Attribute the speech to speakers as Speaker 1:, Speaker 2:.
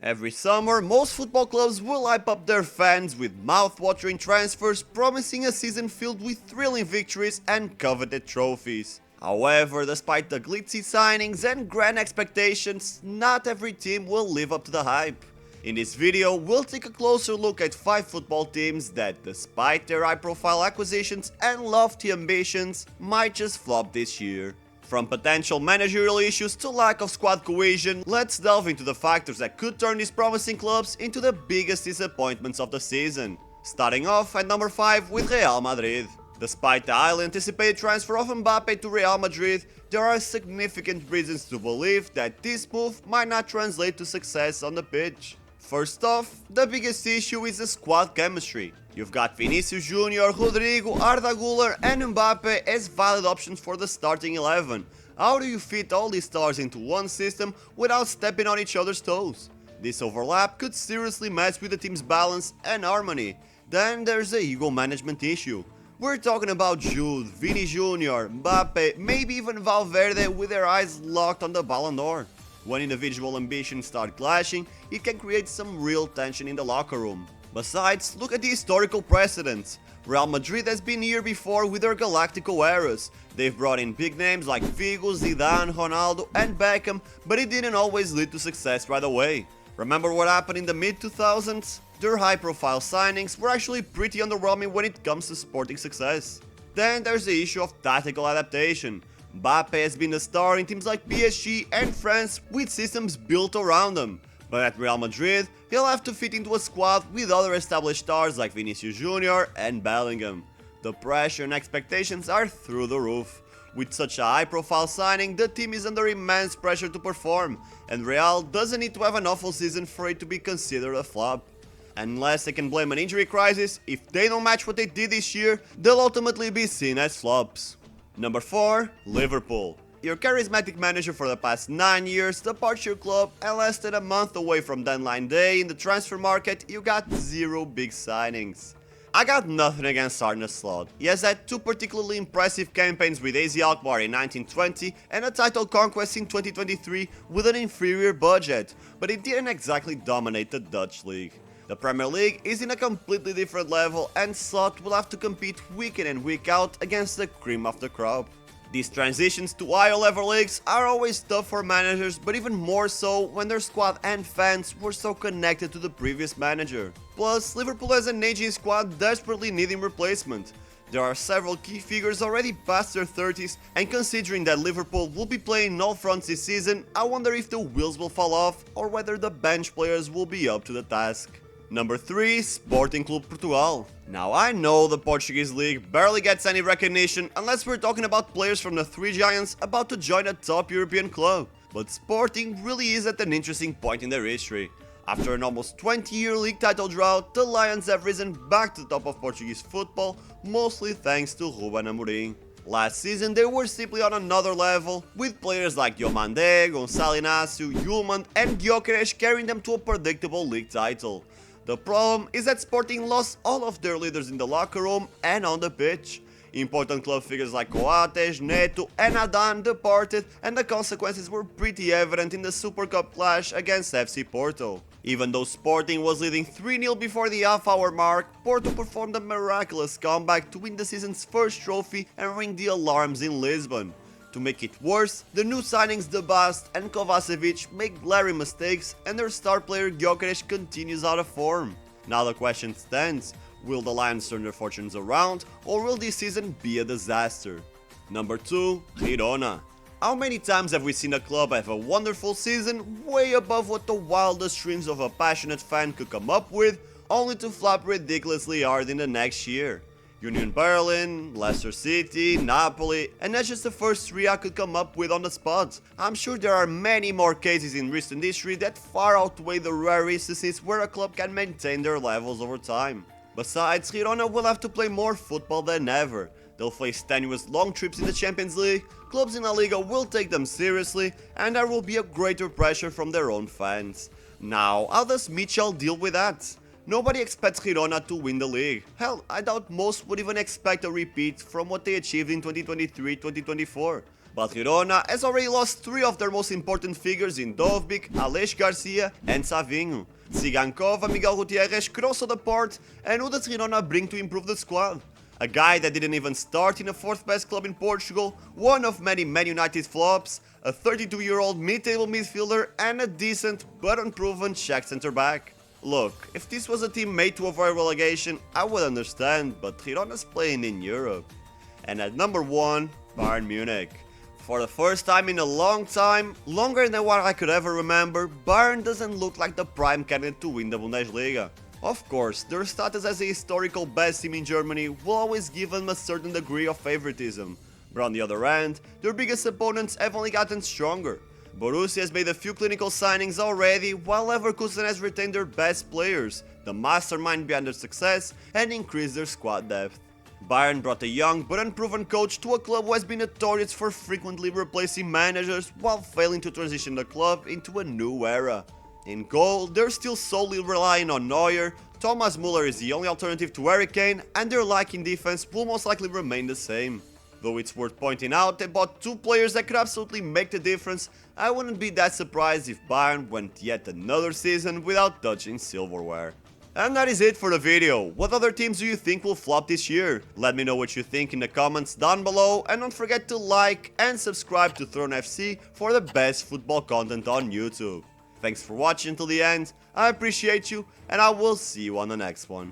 Speaker 1: Every summer, most football clubs will hype up their fans with mouth-watering transfers promising a season filled with thrilling victories and coveted trophies. However, despite the glitzy signings and grand expectations, not every team will live up to the hype. In this video, we'll take a closer look at 5 football teams that, despite their high-profile acquisitions and lofty ambitions, might just flop this year. From potential managerial issues to lack of squad cohesion, let's delve into the factors that could turn these promising clubs into the biggest disappointments of the season. Starting off at number 5 with Real Madrid. Despite the highly anticipated transfer of Mbappé to Real Madrid, there are significant reasons to believe that this move might not translate to success on the pitch. First off, the biggest issue is the squad chemistry. You've got Vinicius Jr., Rodrigo, Arda Güler and Mbappé as valid options for the starting 11. How do you fit all these stars into one system without stepping on each other's toes? This overlap could seriously mess with the team's balance and harmony. Then there's the ego management issue. We're talking about Jude, Vini Jr., Mbappé, maybe even Valverde with their eyes locked on the Ballon d'Or. When individual ambitions start clashing, it can create some real tension in the locker room. Besides, look at the historical precedents. Real Madrid has been here before with their Galactico eras. They've brought in big names like Figo, Zidane, Ronaldo and Beckham, but it didn't always lead to success right away. Remember what happened in the mid-2000s? Their high-profile signings were actually pretty underwhelming when it comes to sporting success. Then there's the issue of tactical adaptation. Mbappé has been the star in teams like PSG and France with systems built around them. But at Real Madrid, he'll have to fit into a squad with other established stars like Vinicius Jr. and Bellingham. The pressure and expectations are through the roof. With such a high-profile signing, the team is under immense pressure to perform, and Real doesn't need to have an awful season for it to be considered a flop. Unless they can blame an injury crisis, if they don't match what they did this year, they'll ultimately be seen as flops. Number 4. Liverpool. Your charismatic manager for the past 9 years departs your club, and less than a month away from deadline day in the transfer market, you got 0 big signings. I got nothing against Arne Slot. He has had 2 particularly impressive campaigns with AZ Alkmaar in 1920 and a title conquest in 2023 with an inferior budget, but he didn't exactly dominate the Dutch league. The Premier League is in a completely different level, and Slot will have to compete week in and week out against the cream of the crop. These transitions to higher level leagues are always tough for managers, but even more so when their squad and fans were so connected to the previous manager. Plus, Liverpool has an aging squad desperately needing replacement. There are several key figures already past their 30s, and considering that Liverpool will be playing all fronts this season, I wonder if the wheels will fall off or whether the bench players will be up to the task. Number 3. Sporting Club Portugal. Now I know the Portuguese league barely gets any recognition unless we're talking about players from the 3 giants about to join a top European club, but Sporting really is at an interesting point in their history. After an almost 20-year league title drought, the Lions have risen back to the top of Portuguese football, mostly thanks to Ruben Amorim. Last season they were simply on another level, with players like Diomande, Gonçalo Inácio, Yulman and Gyökeres carrying them to a predictable league title. The problem is that Sporting lost all of their leaders in the locker room and on the pitch. Important club figures like Coates, Neto and Adan departed, and the consequences were pretty evident in the Super Cup clash against FC Porto. Even though Sporting was leading 3-0 before the half-hour mark, Porto performed a miraculous comeback to win the season's first trophy and ring the alarms in Lisbon. To make it worse, the new signings De Bast and Kovacevic make glaring mistakes, and their star player Gyökeres continues out of form. Now the question stands, will the Lions turn their fortunes around, or will this season be a disaster? Number 2. Girona. How many times have we seen a club have a wonderful season, way above what the wildest dreams of a passionate fan could come up with, only to flop ridiculously hard in the next year? Union Berlin, Leicester City, Napoli, and that's just the first 3 I could come up with on the spot. I'm sure there are many more cases in recent history that far outweigh the rare instances where a club can maintain their levels over time. Besides, Girona will have to play more football than ever. They'll face tenuous long trips in the Champions League, clubs in La Liga will take them seriously, and there will be a greater pressure from their own fans. Now, how does Michel deal with that? Nobody expects Girona to win the league. Hell, I doubt most would even expect a repeat from what they achieved in 2023-2024. But Girona has already lost 3 of their most important figures in Dovbyk, Aleix Garcia and Savinho. Tsigankov and Miguel Gutierrez could also depart, and who does Girona bring to improve the squad? A guy that didn't even start in the 4th best club in Portugal, one of many Man United flops, a 32-year-old mid-table midfielder and a decent but unproven Czech centre-back. Look, if this was a team made to avoid relegation, I would understand, but Girona's playing in Europe. And at number 1, Bayern Munich. For the first time in a long time, longer than what I could ever remember, Bayern doesn't look like the prime candidate to win the Bundesliga. Of course, their status as a historical best team in Germany will always give them a certain degree of favoritism, but on the other hand, their biggest opponents have only gotten stronger. Borussia has made a few clinical signings already, while Leverkusen has retained their best players, the mastermind behind their success, and increased their squad depth. Bayern brought a young but unproven coach to a club who has been notorious for frequently replacing managers while failing to transition the club into a new era. In goal, they're still solely relying on Neuer, Thomas Müller is the only alternative to Harry Kane, and their lack in defense will most likely remain the same. Though it's worth pointing out they bought 2 players that could absolutely make the difference, I wouldn't be that surprised if Bayern went yet another season without touching silverware. And that is it for the video. What other teams do you think will flop this year? Let me know what you think in the comments down below, and don't forget to like and subscribe to Throne FC for the best football content on YouTube. Thanks for watching till the end, I appreciate you, and I will see you on the next one.